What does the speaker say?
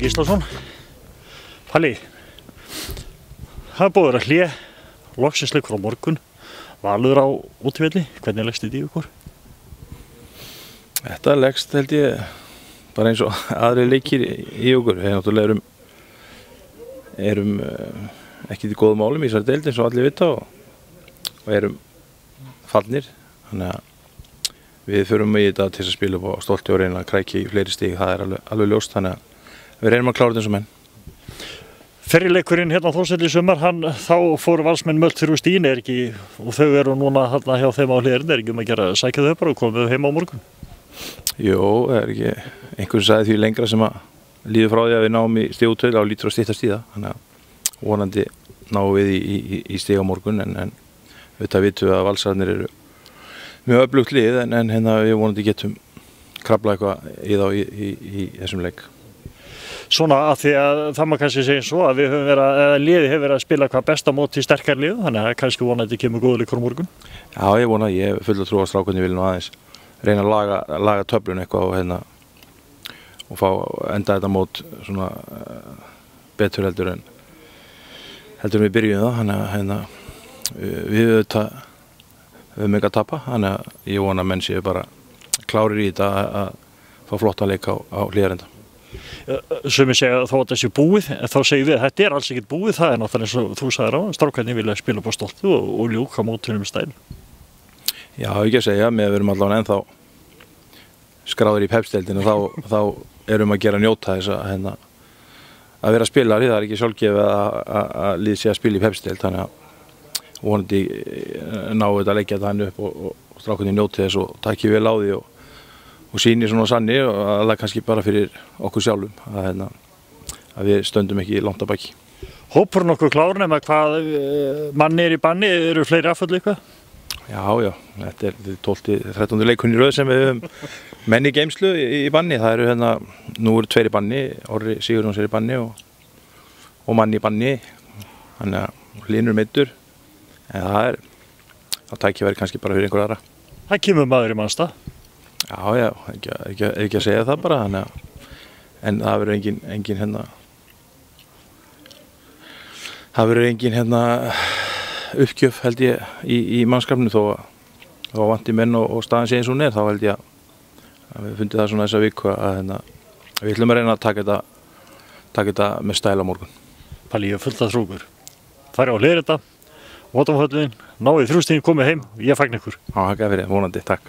Gíslason. Palli, það búið að vera hlé, loksins leikur á morgun, Valur á útivelli, hvernig leggst þetta í ykkur? Þetta leggst held ég bara eins og aðri leikir í okkur. Við náttúrulega erum ekki í góðum málum í þessari deild eins og allir vita og erum fallnir. Þannig að við förum í þetta til að spila upp á stolti og reyna að krækja í fleiri stig, það alveg ljóst, þannig að við reynum að klára þetta eins og menn. Ferrileikurinn hérna á Þórshölli í sumar, þá fóru Valsmenn mölt fyrir Stín, ekki, og þau eru núna hérna hjá þeim á hliðarinn, ekki að gera sækja þau bara og komið heim á morgun? Jú, ekki, einhvern sagði því lengra sem að líður frá því að við náum í stigútölu á lítur að styttast í það, þannig að vonandi náum við í stig á morgun, en auðvitað vitum við að Valsararnir eru mjög öflugt lið, en hérna við vonandi getum kraflað eitthvað í þá í þessum leik. Svona að því að það má kannski segja svo að liðið hefur verið að spila hvað besta móti í sterkar lið, þannig að kannski vonandi kemur góður leikur á morgun. Já, ég vona, ég hef full að trúa á strákunni, vil nú aðeins reyna að laga töflun eitthvað og fá enda þetta mót svona betur heldur en við byrjum það, þannig að við höfum ekki að tapa, þannig að ég vona að menn séu bara klárir í þetta að fá flotta leik á hliðarenda. Sumir segja þó að þetta sé búið, en þá segjum við að þetta alls ekkert búið, það náttúrulega eins og þú sagðir á, strákarnir vilja spila upp á stolti og ljúka mótinu með stæl. Já, ekki að segja, við erum allavega ennþá skráðir í Pepsi-deildinu, þá erum að gera njóta þess að vera spilari, það ekki sjálfgefið að lið sé að spila í Pepsi-deild, þannig að vonandi náu þetta að leggja þetta hann upp og strákarnir njóti þess og taki vel á því og sýnir svona sanni og það er kannski bara fyrir okkur sjálfum að við stöndum ekki langt að baki. Hópur nokkuð klár nema hvað manni í banni, eru fleiri afföll eitthvað? Já, þetta er 12-13 leikunni röð sem við höfum menn í geymslu í banni, það eru nú eru 2 í banni, Orri Sigurjóns í banni og manni í banni, þannig að Hlynur meiddur, en það tækifæri kannski bara fyrir einhver aðra. Það kemur maður í mannstað? Já, ekki að segja það bara, en það verður engin uppgjöf held ég í mannskapinu þó vanti menn og staðan sé eins og hún þá held ég að við fundið það svona þessa viku að við ætlum að reyna að taka þetta með stæl á morgun. Palli, ég fullt að þrúkur. Færi á hliðarenda, Vottamhöllin, náið 3 stigin, komið heim, ég fagna ykkur. Já, þakka fyrir, vonandi, takk.